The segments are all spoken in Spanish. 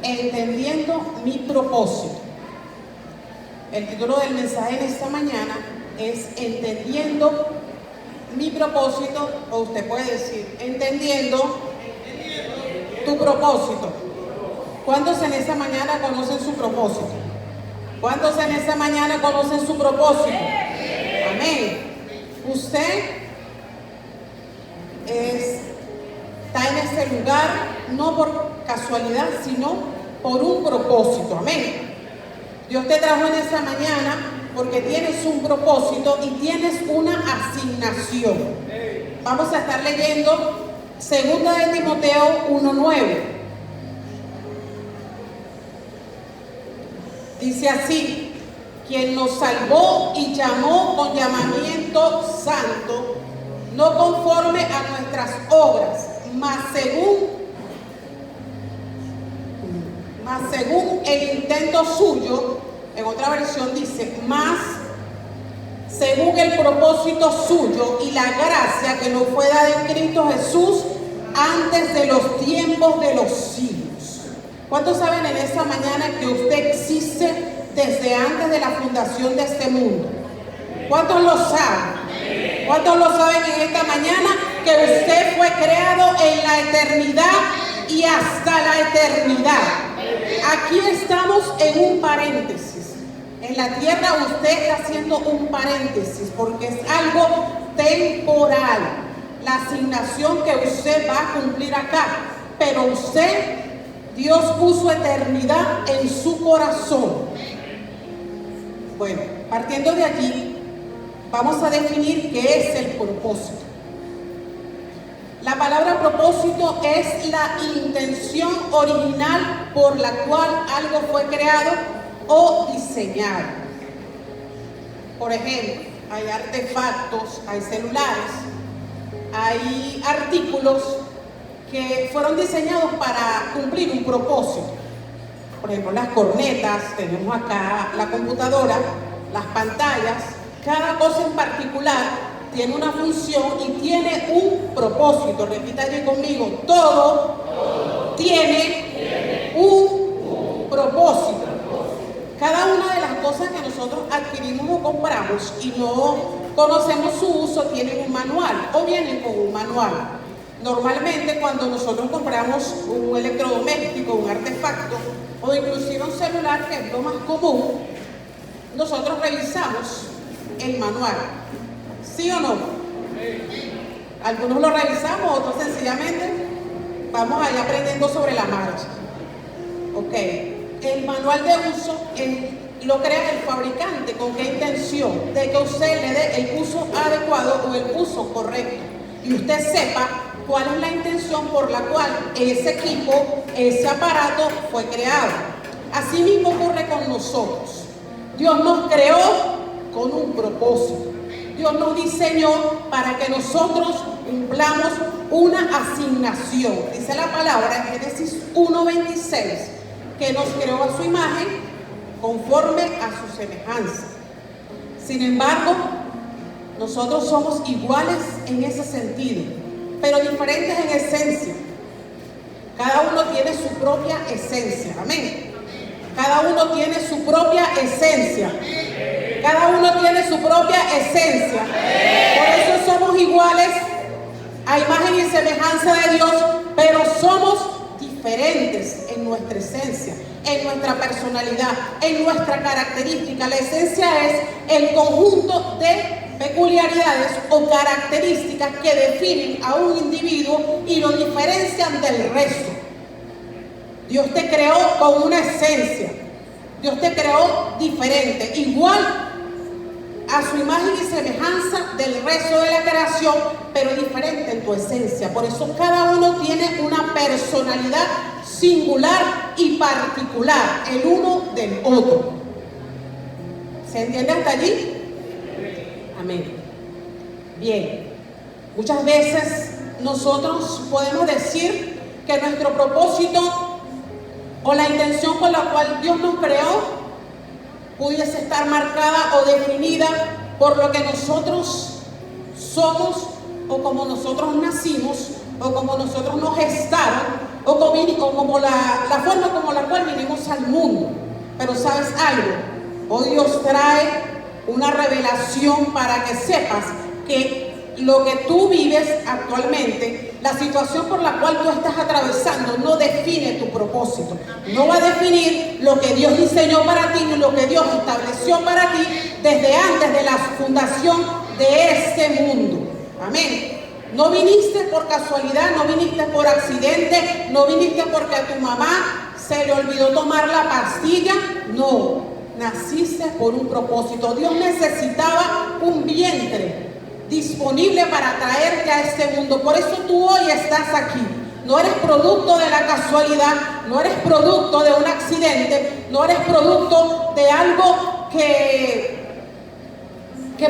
entendiendo mi propósito. El título del mensaje en esta mañana es entendiendo mi propósito, o usted puede decir entendiendo tu propósito. ¿Cuántos en esta mañana conocen su propósito? ¿Cuántos en esta mañana conocen su propósito? Amén. Usted está en este lugar no por casualidad, sino por un propósito. Amén. Dios te trajo en esta mañana porque tienes un propósito y tienes una asignación. Vamos a estar leyendo 2 de Timoteo 1:9. Dice así: quien nos salvó y llamó con llamamiento santo, no conforme a nuestras obras, mas según el intento suyo. En otra versión dice, más según el propósito suyo y la gracia que nos fue dada en Cristo Jesús antes de los tiempos de los siglos. ¿Cuántos saben en esta mañana que usted existe desde antes de la fundación de este mundo? ¿Cuántos lo saben? ¿Cuántos lo saben en esta mañana que usted fue creado en la eternidad y hasta la eternidad? Aquí estamos en un paréntesis. En la tierra usted está haciendo un paréntesis porque es algo temporal, la asignación que usted va a cumplir acá. Pero usted, Dios puso eternidad en su corazón. Bueno, partiendo de allí, vamos a definir qué es el propósito. La palabra propósito es la intención original por la cual algo fue creado o diseñado. Por ejemplo, hay artefactos, hay celulares, hay artículos que fueron diseñados para cumplir un propósito. Por ejemplo, las cornetas, tenemos acá la computadora, las pantallas, cada cosa en particular tiene una función y tiene un propósito. Repita allí conmigo, todo tiene un propósito. Cada una de las cosas que nosotros adquirimos o compramos y no conocemos su uso tienen un manual o vienen con un manual. Normalmente cuando nosotros compramos un electrodoméstico, un artefacto o inclusive un celular, que es lo más común, nosotros revisamos el manual. ¿Sí o no? Algunos lo revisamos, otros sencillamente vamos ahí aprendiendo sobre la marcha. Ok. El manual de uso lo crea el fabricante. ¿Con qué intención? De que usted le dé el uso adecuado o el uso correcto. Y usted sepa cuál es la intención por la cual ese equipo, ese aparato fue creado. Así mismo ocurre con nosotros. Dios nos creó con un propósito. Dios nos diseñó para que nosotros cumplamos una asignación. Dice la palabra en Génesis 1:26. Que nos creó a su imagen conforme a su semejanza. Sin embargo, nosotros somos iguales en ese sentido, pero diferentes en esencia. Cada uno tiene su propia esencia. Amén. Cada uno tiene su propia esencia. Cada uno tiene su propia esencia. Por eso somos iguales a imagen y semejanza de Dios, pero somos diferentes en nuestra esencia, en nuestra personalidad, en nuestra característica. La esencia es el conjunto de peculiaridades o características que definen a un individuo y lo diferencian del resto. Dios te creó con una esencia. Dios te creó diferente, igual a su imagen y semejanza del resto de la creación, pero diferente en tu esencia. Por eso cada uno tiene una personalidad singular y particular, el uno del otro. ¿Se entiende hasta allí? Amén. Bien, muchas veces nosotros podemos decir que nuestro propósito o la intención con la cual Dios nos creó pudiese estar marcada o definida por lo que nosotros somos, o como nosotros nacimos, o como nosotros nos gestaron, o como la forma como la cual vinimos al mundo. Pero ¿sabes algo? Hoy Dios trae una revelación para que sepas que lo que tú vives actualmente, la situación por la cual tú estás atravesando, no define tu propósito. No va a definir lo que Dios diseñó para ti, ni lo que Dios estableció para ti desde antes de la fundación de este mundo. Amén. No viniste por casualidad, no viniste por accidente, no viniste porque a tu mamá se le olvidó tomar la pastilla. No, naciste por un propósito. Dios necesitaba un vientre disponible para traerte a este mundo. Por eso tú hoy estás aquí. No eres producto de la casualidad, no eres producto de un accidente, no eres producto de algo que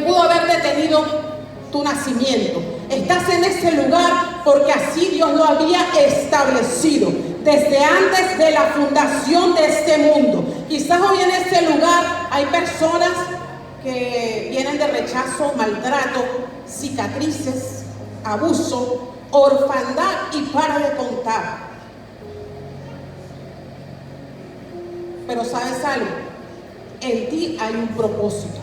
pudo haber detenido tu nacimiento. Estás en ese lugar porque así Dios lo había establecido desde antes de la fundación de este mundo. Quizás hoy en este lugar hay personas que vienen de rechazo, maltrato, cicatrices, abuso, orfandad y para de contar. Pero ¿sabes algo? En ti hay un propósito.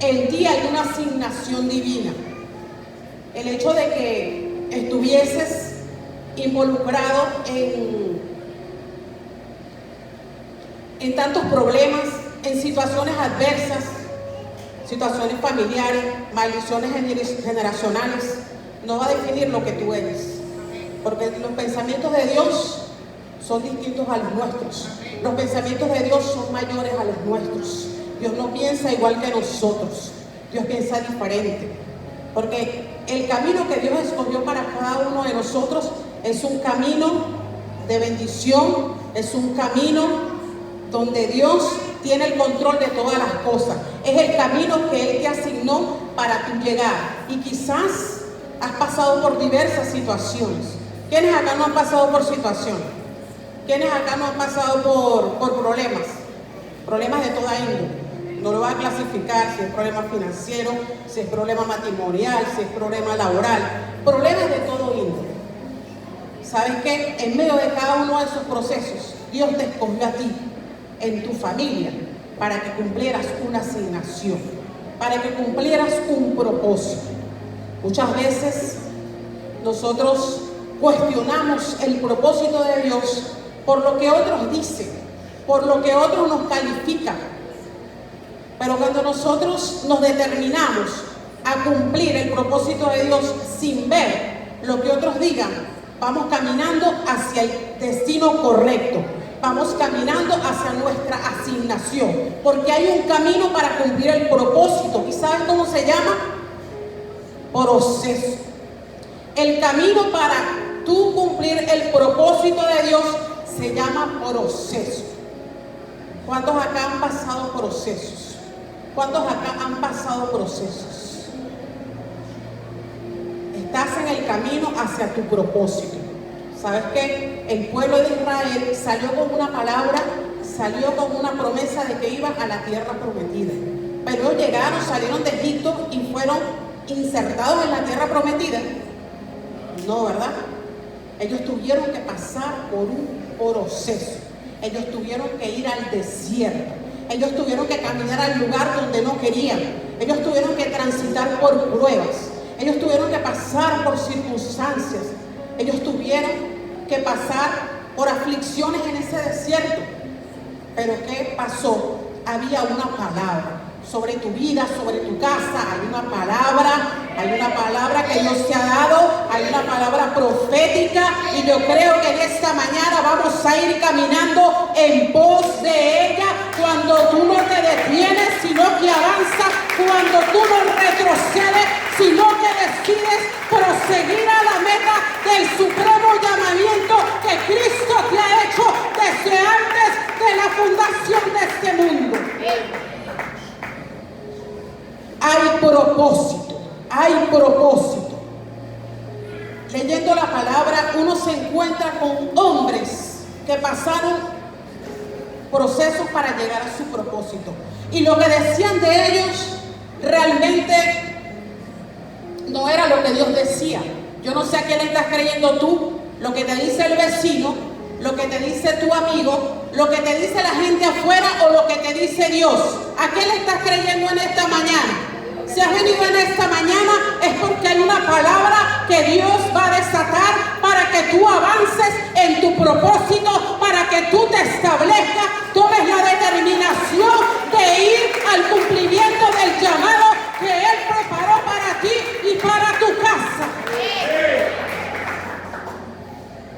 En ti hay una asignación divina. El hecho de que estuvieses involucrado en tantos problemas, en situaciones adversas, situaciones familiares, maldiciones generacionales, no va a definir lo que tú eres. Porque los pensamientos de Dios son distintos a los nuestros. Los pensamientos de Dios son mayores a los nuestros. Dios no piensa igual que nosotros. Dios piensa diferente. Porque el camino que Dios escogió para cada uno de nosotros es un camino de bendición, es un camino donde Dios tiene el control de todas las cosas. Es el camino que Él te asignó para tu llegar. Y quizás has pasado por diversas situaciones. ¿Quiénes acá no han pasado por situaciones? ¿Quiénes acá no han pasado por problemas? Problemas de toda índole. No lo va a clasificar si es problema financiero, si es problema matrimonial, si es problema laboral. Problemas de todo índole. ¿Sabes qué? En medio de cada uno de esos procesos, Dios te escogió a ti, en tu familia, para que cumplieras una asignación, para que cumplieras un propósito. Muchas veces nosotros cuestionamos el propósito de Dios por lo que otros dicen, por lo que otros nos califican. Pero cuando nosotros nos determinamos a cumplir el propósito de Dios sin ver lo que otros digan, vamos caminando hacia el destino correcto. Vamos caminando hacia nuestra asignación, porque hay un camino para cumplir el propósito. ¿Y sabes cómo se llama? Proceso. El camino para tú cumplir el propósito de Dios se llama proceso. ¿Cuántos acá han pasado procesos? ¿Cuántos acá han pasado procesos? Estás en el camino hacia tu propósito. ¿Sabes qué? El pueblo de Israel salió con una palabra, salió con una promesa de que iban a la tierra prometida. Pero ellos llegaron, salieron de Egipto y fueron insertados en la tierra prometida. No, ¿verdad? Ellos tuvieron que pasar por un proceso. Ellos tuvieron que ir al desierto. Ellos tuvieron que caminar al lugar donde no querían. Ellos tuvieron que transitar por pruebas. Ellos tuvieron que pasar por circunstancias. Ellos tuvieron que pasar por aflicciones en ese desierto. Pero ¿qué pasó? Había una palabra sobre tu vida, sobre tu casa. Hay una palabra que Dios te ha dado. Hay una palabra profética. Y yo creo que en esta mañana vamos a ir caminando en pos de ella. Cuando tú no te detienes, sino que avanzas. Cuando tú no retrocedes, sino que decides proseguir a la meta del supremo llamamiento que Cristo te ha hecho desde antes de la fundación de este mundo. Hay propósito, hay propósito. Leyendo la palabra, uno se encuentra con hombres que pasaron procesos para llegar a su propósito. Y lo que decían de ellos realmente no era lo que Dios decía. Yo no sé a quién le estás creyendo tú, lo que te dice el vecino, lo que te dice tu amigo, lo que te dice la gente afuera o lo que te dice Dios. ¿A qué le estás creyendo en esta mañana? Si has venido en esta mañana es porque hay una palabra que Dios va a desatar para que tú avances en tu propósito, para que tú te establezcas, tomes la determinación de ir al cumplimiento del llamado que Él preparó para ti y para tu casa.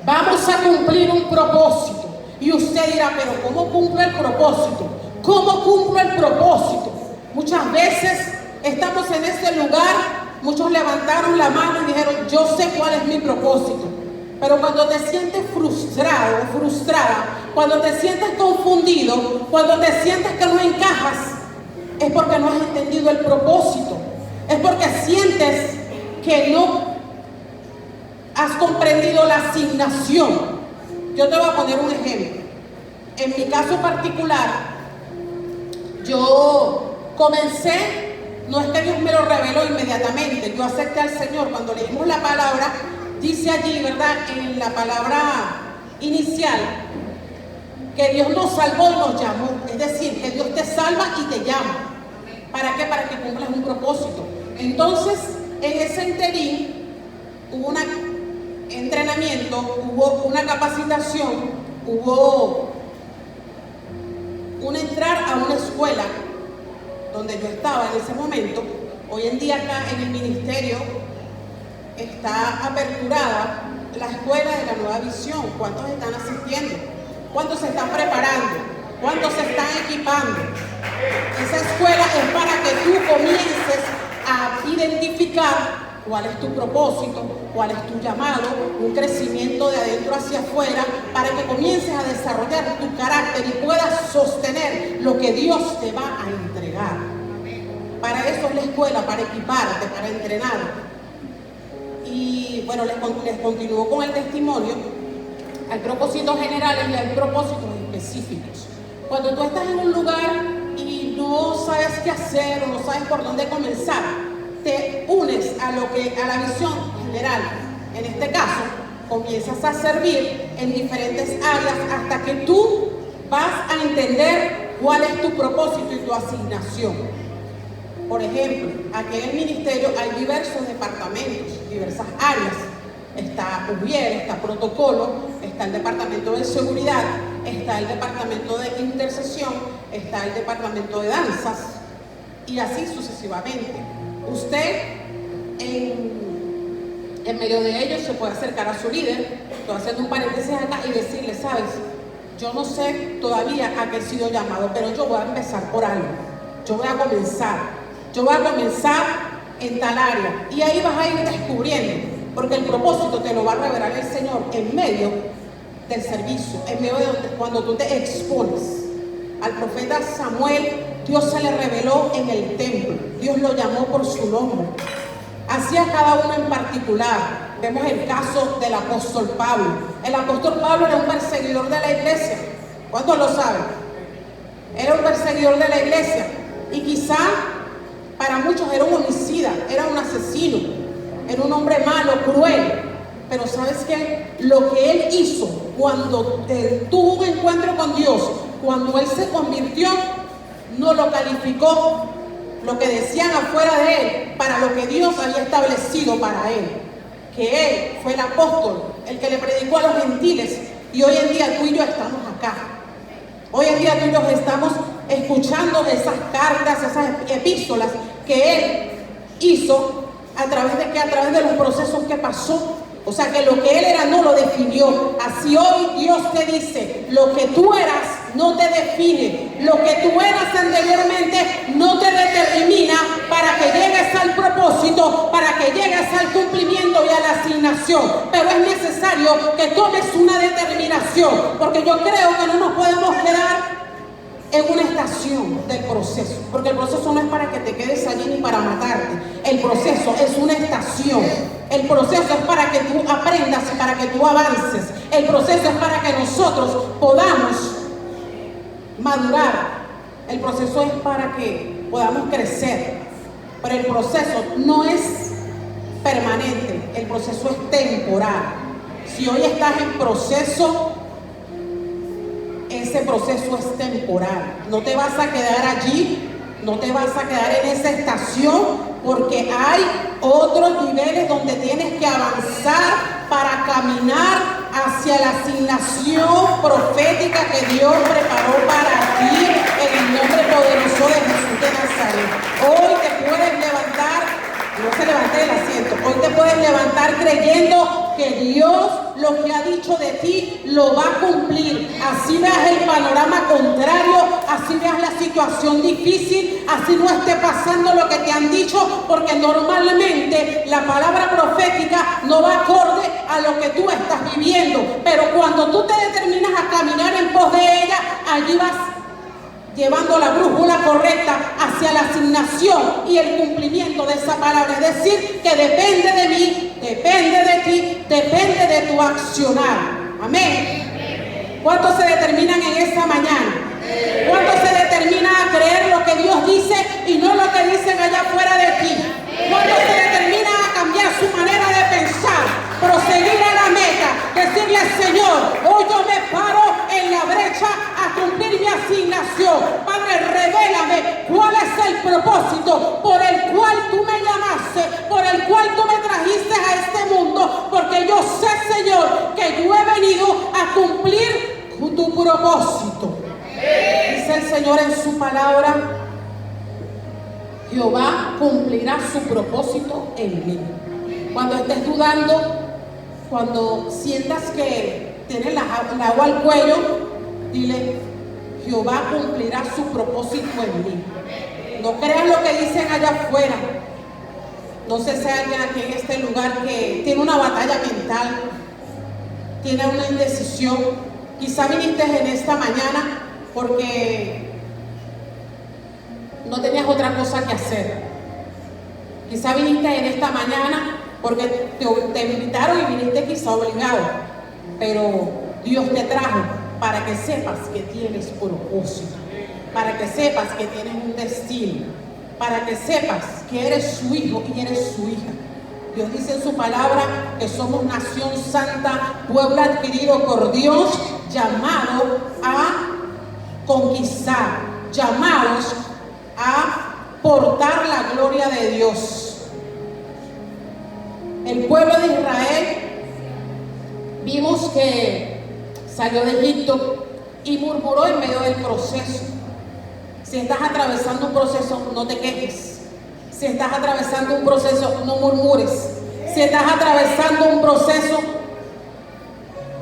Vamos a cumplir un propósito. Y usted dirá, pero ¿cómo cumplo el propósito? ¿Cómo cumplo el propósito? Muchas veces estamos en este lugar, muchos levantaron la mano y dijeron, yo sé cuál es mi propósito. Pero cuando te sientes frustrado o frustrada, cuando te sientes confundido, cuando te sientes que no encajas, es porque no has entendido el propósito. Es porque sientes que no has comprendido la asignación. Yo te voy a poner un ejemplo. En mi caso particular, yo comencé, no es que Dios me lo reveló inmediatamente, yo acepté al Señor. Cuando leímos la palabra, dice allí, ¿verdad?, en la palabra inicial, que Dios nos salvó y nos llamó. Es decir, que Dios te salva y te llama. ¿Para qué? Para que cumplas un propósito. Entonces, en ese interín, hubo un entrenamiento, hubo una capacitación, hubo un entrar a una escuela donde yo estaba en ese momento. Hoy en día acá en el ministerio está aperturada la escuela de la nueva visión. ¿Cuántos están asistiendo? ¿Cuántos se están preparando? ¿Cuántos se están equipando? Esa escuela es para que tú comiences a identificar cuál es tu propósito, cuál es tu llamado, un crecimiento de adentro hacia afuera, para que comiences a desarrollar tu carácter y puedas sostener lo que Dios te va a entregar. Para eso es la escuela, para equiparte, para entrenar. Y bueno, les continúo con el testimonio. Hay propósitos generales y hay propósitos específicos. Cuando tú estás en un lugar y no sabes qué hacer o no sabes por dónde comenzar, te unes a la visión general. En este caso, comienzas a servir en diferentes áreas hasta que tú vas a entender cuál es tu propósito y tu asignación. Por ejemplo, aquí en el ministerio hay diversos departamentos, diversas áreas. Está UBIER, está protocolo, está el departamento de seguridad, está el departamento de intercesión, está el departamento de danzas y así sucesivamente. Usted en medio de ellos se puede acercar a su líder, estoy haciendo un paréntesis acá, y decirle, sabes, yo no sé todavía a qué he sido llamado, pero yo voy a empezar por algo. Yo voy a comenzar en tal área, y ahí vas a ir descubriendo, porque el propósito te lo va a revelar el Señor en medio del servicio, en medio de cuando tú te expones. Al profeta Samuel, Dios se le reveló en el templo, Dios lo llamó por su nombre, así a cada uno en particular. Vemos el caso del apóstol Pablo. El apóstol Pablo era un perseguidor de la iglesia. ¿Cuántos lo saben? Era un perseguidor de la iglesia, y quizá para muchos era un homicida, era un asesino, era un hombre malo, cruel. Pero ¿sabes qué? Lo que él hizo cuando tuvo un encuentro con Dios, cuando él se convirtió, no lo calificó lo que decían afuera de él para lo que Dios había establecido para él. Que él fue el apóstol, el que le predicó a los gentiles, y hoy en día tú y yo estamos acá. Hoy en día tú y yo estamos escuchando esas cartas, esas epístolas que él hizo a través de los procesos que pasó. O sea que lo que él era no lo definió. Así hoy Dios te dice, lo que tú eras no te define. Lo que tú eras anteriormente no te determina para que llegues al propósito, para que llegues al cumplimiento y a la asignación. Pero es necesario que tomes una determinación, porque yo creo que no nos podemos quedar en una estación del proceso, porque el proceso no es para que te quedes allí ni para matarte. El proceso es una estación. El proceso es para que tú aprendas y para que tú avances. El proceso es para que nosotros podamos madurar. El proceso es para que podamos crecer. Pero el proceso no es permanente, el proceso es temporal. Si hoy estás en proceso, ese proceso es temporal. No te vas a quedar allí, no te vas a quedar en esa estación, porque hay otros niveles donde tienes que avanzar para caminar hacia la asignación profética que Dios preparó para ti en el nombre poderoso de Jesús de Nazaret. Hoy te puedes levantar. No se levante del asiento. Hoy te puedes levantar creyendo que Dios lo que ha dicho de ti lo va a cumplir. Así veas el panorama contrario, así veas la situación difícil, así no esté pasando lo que te han dicho, porque normalmente la palabra profética no va acorde a lo que tú estás viviendo. Pero cuando tú te determinas a caminar en pos de ella, allí vas llevando la brújula correcta hacia la asignación y el cumplimiento de esa palabra. Es decir, que depende de mí, depende de ti, depende de tu accionar. Amén. ¿Cuántos se determinan en esta mañana? ¿Cuántos se determinan a creer lo que Dios dice y no lo que dicen allá afuera de ti? ¿Cuántos se determinan a cambiar su manera de pensar, proseguir a la meta, decirle al Señor, hoy yo me paro en la brecha a cumplir mi asignación? Padre, revélame cuál es el propósito por el cual tú me llamaste, por el cual tú me trajiste a este mundo, porque yo sé, Señor, que yo he venido a cumplir tu propósito. Dice el Señor en su palabra, Jehová cumplirá su propósito en mí. Cuando estés dudando, cuando sientas que tienes el agua al cuello, dile, Jehová cumplirá su propósito en mí. No creas lo que dicen allá afuera. No sé si hay alguien aquí en este lugar que tiene una batalla mental, tiene una indecisión. Quizá viniste en esta mañana porque no tenías otra cosa que hacer. Quizá viniste en esta mañana porque te invitaron y viniste quizá obligado, pero Dios te trajo para que sepas que tienes propósito, para que sepas que tienes un destino, para que sepas que eres su hijo y eres su hija. Dios dice en su palabra que somos nación santa, pueblo adquirido por Dios, llamado a conquistar, llamados a portar la gloria de Dios. El pueblo de Israel, vimos que salió de Egipto y murmuró en medio del proceso. Si estás atravesando un proceso, no te quejes. Si estás atravesando un proceso, no murmures. Si estás atravesando un proceso,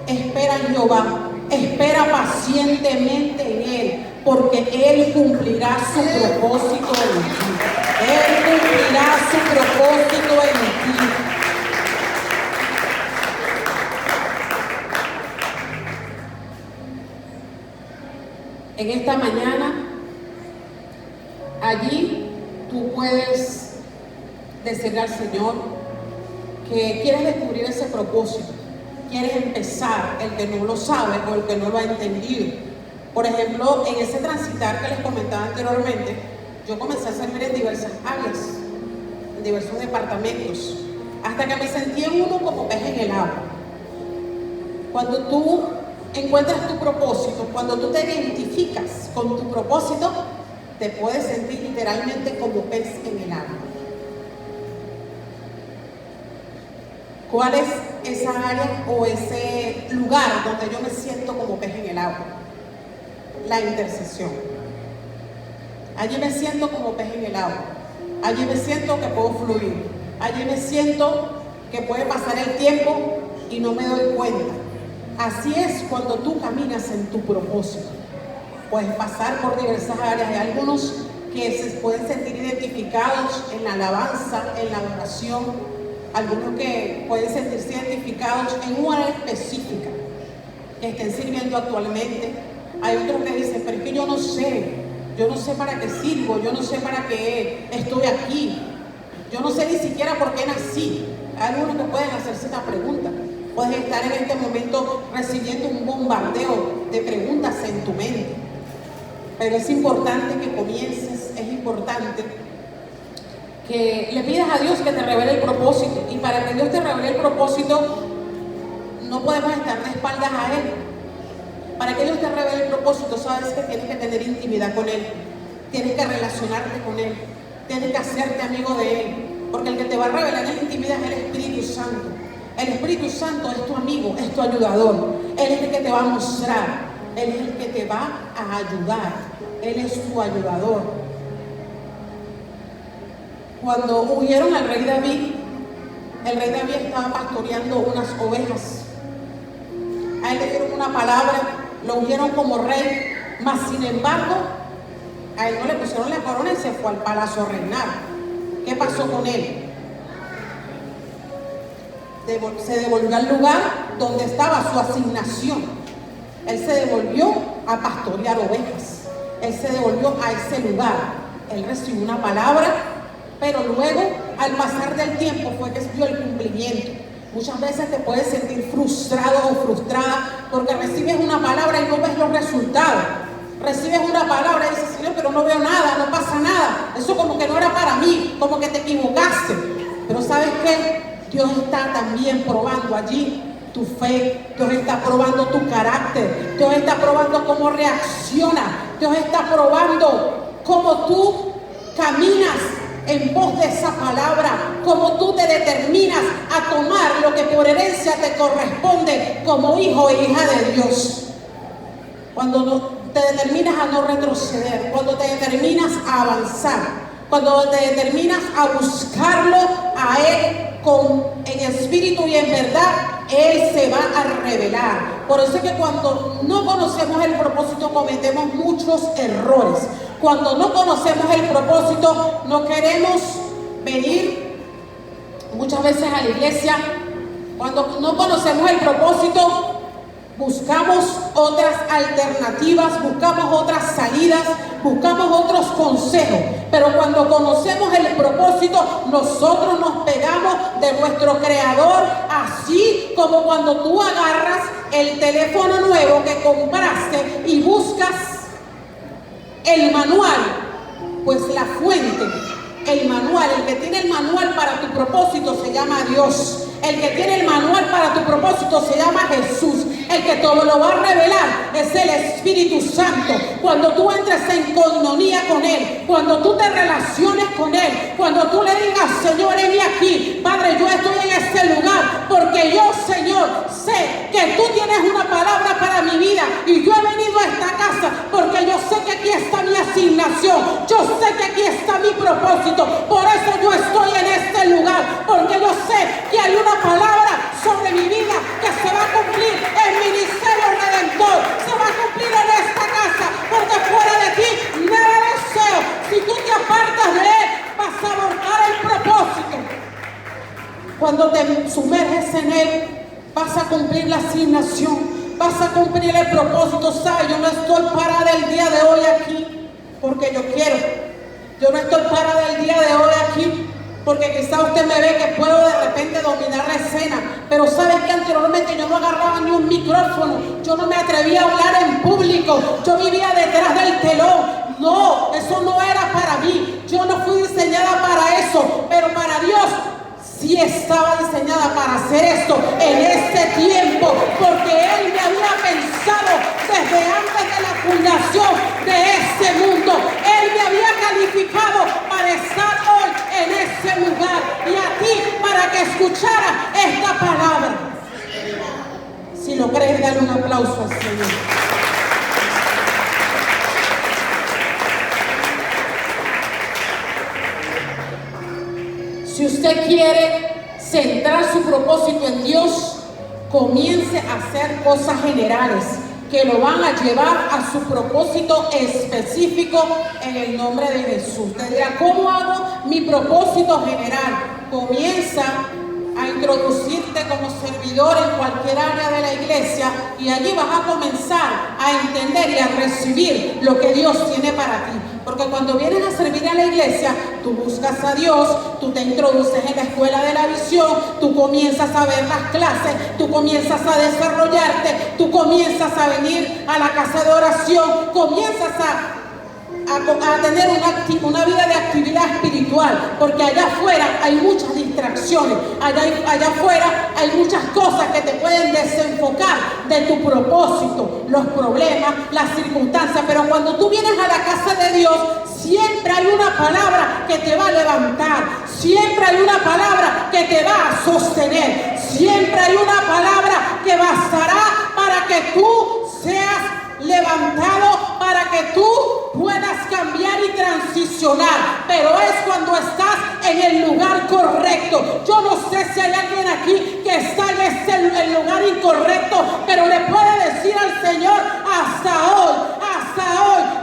espera en Jehová, espera pacientemente en Él, porque Él cumplirá su propósito en ti. Él cumplirá su propósito en ti. En esta mañana, allí tú puedes decirle al Señor que quieres descubrir ese propósito, quieres empezar, el que no lo sabe o el que no lo ha entendido. Por ejemplo, en ese transitar que les comentaba anteriormente, yo comencé a servir en diversas áreas, en diversos departamentos, hasta que me sentí en uno como pez en el agua. Cuando tú encuentras tu propósito, cuando tú te identificas con tu propósito, te puedes sentir literalmente como pez en el agua. ¿Cuál es esa área o ese lugar donde yo me siento como pez en el agua? La intercesión. Allí me siento como pez en el agua. Allí me siento que puedo fluir. Allí me siento que puede pasar el tiempo y no me doy cuenta. Así es cuando tú caminas en tu propósito. Puedes pasar por diversas áreas. Hay algunos que se pueden sentir identificados en la alabanza, en la adoración. Algunos que pueden sentirse identificados en una área específica que estén sirviendo actualmente. Hay otros que dicen, pero es que yo no sé para qué sirvo, yo no sé para qué estoy aquí, yo no sé ni siquiera por qué nací. Hay algunos que pueden hacerse esta pregunta. Puedes estar en este momento recibiendo un bombardeo de preguntas en tu mente, pero es importante que comiences, es importante que le pidas a Dios que te revele el propósito. Y para que Dios te revele el propósito, no podemos estar de espaldas a Él. Para que Dios te revele el propósito, sabes que tienes que tener intimidad con Él, tienes que relacionarte con Él, tienes que hacerte amigo de Él, porque el que te va a revelar en intimidad es el Espíritu Santo. El Espíritu Santo es tu amigo, es tu ayudador. Él es el que te va a mostrar, Él es el que te va a ayudar, Él es tu ayudador. Cuando ungieron al rey David, el rey David estaba pastoreando unas ovejas. A él le dieron una palabra, lo ungieron como rey, mas sin embargo, a él no le pusieron la corona y se fue al palacio a reinar. ¿Qué pasó con él? Se devolvió al lugar donde estaba su asignación. Él se devolvió a pastorear ovejas. Él se devolvió a ese lugar. Él recibió una palabra, pero luego, al pasar del tiempo, fue que vio el cumplimiento. Muchas veces te puedes sentir frustrado o frustrada porque recibes una palabra y no ves los resultados. Recibes una palabra y dices, Señor, pero no veo nada, no pasa nada. Eso como que no era para mí, como que te equivocaste. Pero ¿sabes qué? Dios está también probando allí tu fe. Dios está probando tu carácter. Dios está probando cómo reacciona. Dios está probando cómo tú caminas en pos de esa palabra, cómo tú te determinas a tomar lo que por herencia te corresponde como hijo e hija de Dios. Cuando te determinas a no retroceder, cuando te determinas a avanzar, cuando te determinas a buscarlo a Él en espíritu y en verdad, Él se va a revelar. Por eso es que cuando no conocemos el propósito cometemos muchos errores. Cuando no conocemos el propósito, no queremos venir muchas veces a la iglesia. Cuando no conocemos el propósito, buscamos otras alternativas, buscamos otras salidas, buscamos otros consejos. Pero cuando conocemos el propósito, nosotros nos pegamos de nuestro Creador, así como cuando tú agarras el teléfono nuevo que compraste y buscas el manual, pues la fuente, el manual, el que tiene el manual para tu propósito se llama Dios. El que tiene el manual para tu propósito se llama Jesús. El que todo lo va a revelar es el Espíritu Santo. Cuando tú entres en coinonía con Él, cuando tú te relaciones con Él, cuando tú le digas, Señor, heme aquí, Padre, yo estoy en este lugar porque yo, Señor, sé que tú tienes una palabra para mi vida y yo he venido a esta casa porque yo sé que aquí está mi asignación, yo sé que aquí está mi propósito. Por eso yo estoy en este lugar, porque yo sé que hay una palabra sobre mi vida que se va a cumplir en ministerio redentor, se va a cumplir en esta casa, porque fuera de ti nada deseo. Si tú te apartas de Él, vas a abortar el propósito. Cuando te sumerges en Él, vas a cumplir la asignación, vas a cumplir el propósito. ¿Sabes? Yo no estoy parada el día de hoy aquí porque yo quiero. Yo no estoy parada el día de hoy aquí porque quizá usted me ve que puedo de repente dominar la escena, pero sabes que anteriormente yo no agarraba ni un micrófono, yo no me atrevía a hablar en público, yo vivía detrás del telón. No, eso no era para mí, yo no fui diseñada para eso, pero para Dios sí estaba diseñada para hacer esto en este tiempo, porque Él me había pensado desde antes de la fundación de este mundo. Él me había calificado para estar hoy en ese lugar y a ti para que escuchara esta palabra. Si lo crees, dale un aplauso al Señor. Si usted quiere centrar su propósito en Dios, comience a hacer cosas generales que lo van a llevar a su propósito específico en el nombre de Jesús. Usted dirá, ¿cómo hago mi propósito general? Comienza a introducirte como servidor en cualquier área de la iglesia y allí vas a comenzar a entender y a recibir lo que Dios tiene para ti. Porque cuando vienes a servir a la iglesia, tú buscas a Dios, tú te introduces en la escuela de la visión, tú comienzas a ver las clases, tú comienzas a desarrollarte, tú comienzas a venir a la casa de oración, comienzas a a tener una vida de actividad espiritual, porque allá afuera hay muchas distracciones, allá afuera hay muchas cosas que te pueden desenfocar de tu propósito, los problemas, las circunstancias. Pero cuando tú vienes a la casa de Dios, siempre hay una palabra que te va a levantar, siempre hay una palabra que te va a sostener, siempre hay una palabra que bastará para que tú seas levantado, para que tú puedas cambiar y transicionar. Pero es cuando estás en el lugar correcto. Yo no sé si hay alguien aquí que está en el lugar incorrecto, pero le puede decir al Señor: hasta hoy,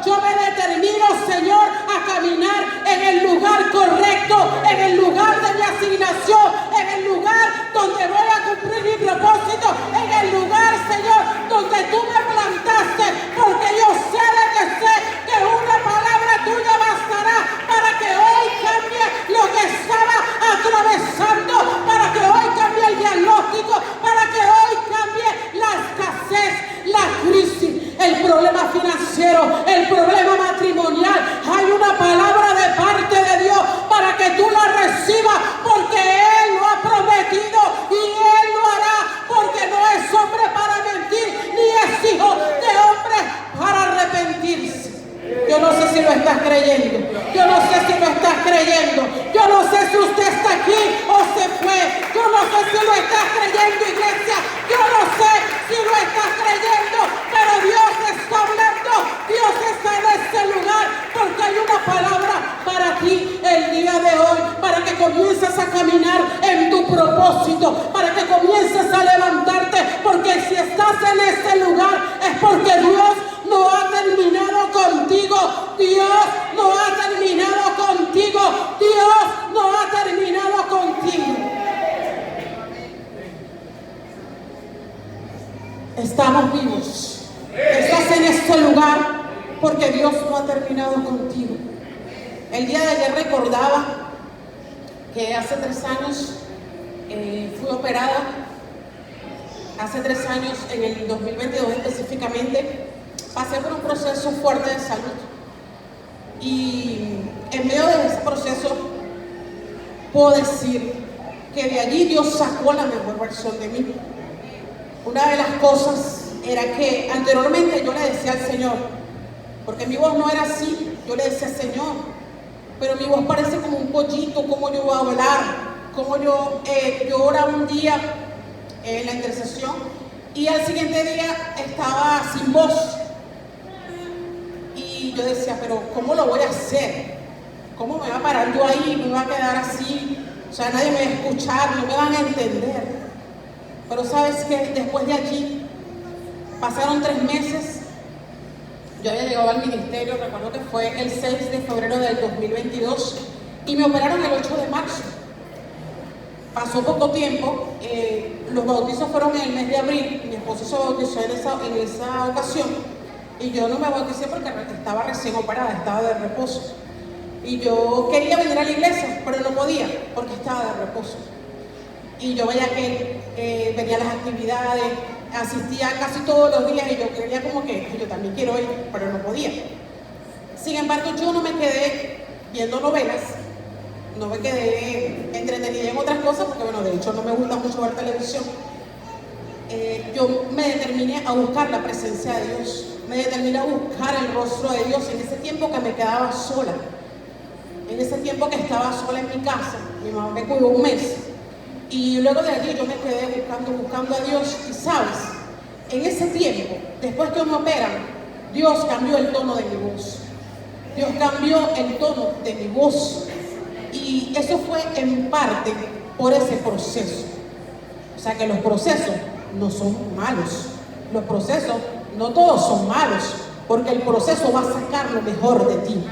yo me determino, Señor, a caminar en el lugar correcto, en el lugar de mi asignación, en el lugar donde voy a cumplir mi propósito, en el lugar, Señor, donde tú me plantaste, porque yo sé que una palabra tuya bastará para que hoy cambie lo que estaba atravesando, para que hoy cambie el diagnóstico, para que hoy cambie la escasez, la crisis, el problema financiero, el problema matrimonial. Hay una palabra de parte de Dios para que tú la recibas, porque Él lo ha prometido y Él lo hará, porque no es hombre para mentir, ni es hijo de hombre para arrepentirse. Yo no sé si lo estás creyendo, yo no sé si lo estás creyendo, yo no sé si usted está aquí o se fue, yo no sé si lo estás creyendo, iglesia, yo no sé si lo estás creyendo, pero Dios está hablando, Dios está en este lugar, porque hay una palabra para ti el día de hoy, para que comiences a caminar en tu propósito, para que comiences a levantarte, porque si estás en este lugar es porque Dios no ha terminado contigo, Dios no ha terminado contigo, Dios no ha terminado contigo. Estamos vivos, estás en este lugar porque Dios no ha terminado contigo. El día de ayer recordaba que hace 3 años fui operada, hace 3 años, en el 2022 específicamente. Pasé por un proceso fuerte de salud y en medio de ese proceso puedo decir que de allí Dios sacó la mejor versión de mí. Una de las cosas era que anteriormente yo le decía al Señor, porque mi voz no era así, yo le decía: Señor, pero mi voz parece como un pollito, ¿cómo yo voy a hablar? ¿Cómo yo oraba un día en la intercesión y al siguiente día estaba sin voz? Y yo decía: pero ¿cómo lo voy a hacer? ¿Cómo me va a parar yo ahí? ¿Me va a quedar así? O sea, nadie me va a escuchar, no me van a entender. Pero ¿sabes qué? Después de allí, pasaron 3 meses. Yo había llegado al ministerio, recuerdo que fue el 6 de febrero del 2022, y me operaron el 8 de marzo. Pasó poco tiempo, los bautizos fueron en el mes de abril, mi esposo se bautizó en esa ocasión. Y yo no me bauticé porque estaba recién operada, estaba de reposo. Y yo quería venir a la iglesia, pero no podía porque estaba de reposo. Y yo veía que venía a las actividades, asistía casi todos los días y yo quería como que yo también quiero ir, pero no podía. Sin embargo, yo no me quedé viendo novelas, no me quedé entretenida en otras cosas, porque bueno, de hecho no me gusta mucho ver televisión. Yo me determiné a buscar la presencia de Dios, me determiné a buscar el rostro de Dios en ese tiempo que me quedaba sola, en ese tiempo que estaba sola en mi casa. Mi mamá me cuidó un mes y luego de allí yo me quedé buscando a Dios. Y sabes, en ese tiempo, después que me operan, Dios cambió el tono de mi voz, Dios cambió el tono de mi voz, y eso fue en parte por ese proceso. O sea que los procesos no son malos, los procesos no todos son malos, porque el proceso va a sacar lo mejor de ti,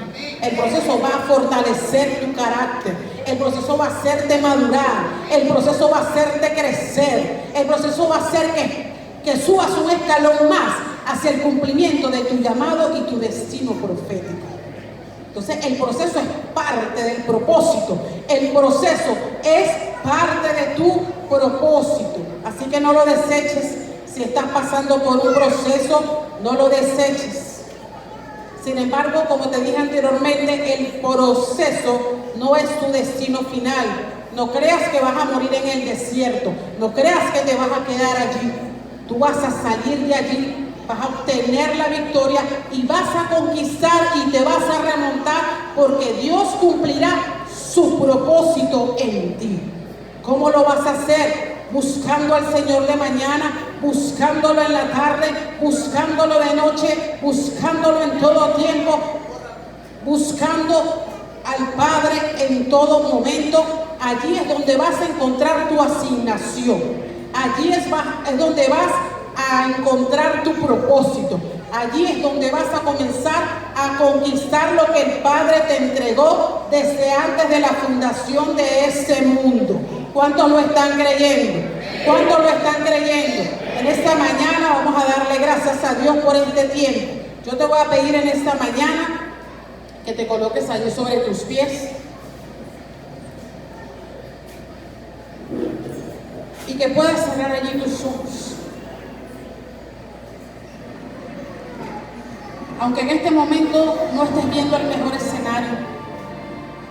el proceso va a fortalecer tu carácter, el proceso va a hacerte madurar, el proceso va a hacerte crecer, el proceso va a hacer que subas un escalón más hacia el cumplimiento de tu llamado y tu destino profético. Entonces el proceso es parte del propósito, el proceso es parte de tu propósito, así que no lo deseches. Si estás pasando por un proceso, no lo deseches. Sin embargo, como te dije anteriormente, el proceso no es tu destino final. No creas que vas a morir en el desierto. No creas que te vas a quedar allí. Tú vas a salir de allí, vas a obtener la victoria y vas a conquistar y te vas a remontar, porque Dios cumplirá su propósito en ti. ¿Cómo lo vas a hacer? Buscando al Señor de mañana, buscándolo en la tarde, buscándolo de noche, buscándolo en todo tiempo, buscando al Padre en todo momento. Allí es donde vas a encontrar tu asignación. Allí es donde vas a encontrar tu propósito. Allí es donde vas a comenzar a conquistar lo que el Padre te entregó desde antes de la fundación de este mundo. ¿Cuántos lo están creyendo? ¿Cuántos lo están creyendo? En esta mañana vamos a darle gracias a Dios por este tiempo. Yo te voy a pedir en esta mañana que te coloques allí sobre tus pies y que puedas cerrar allí tus ojos. Aunque en este momento no estés viendo el mejor escenario,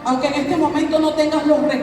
aunque en este momento no tengas los recursos,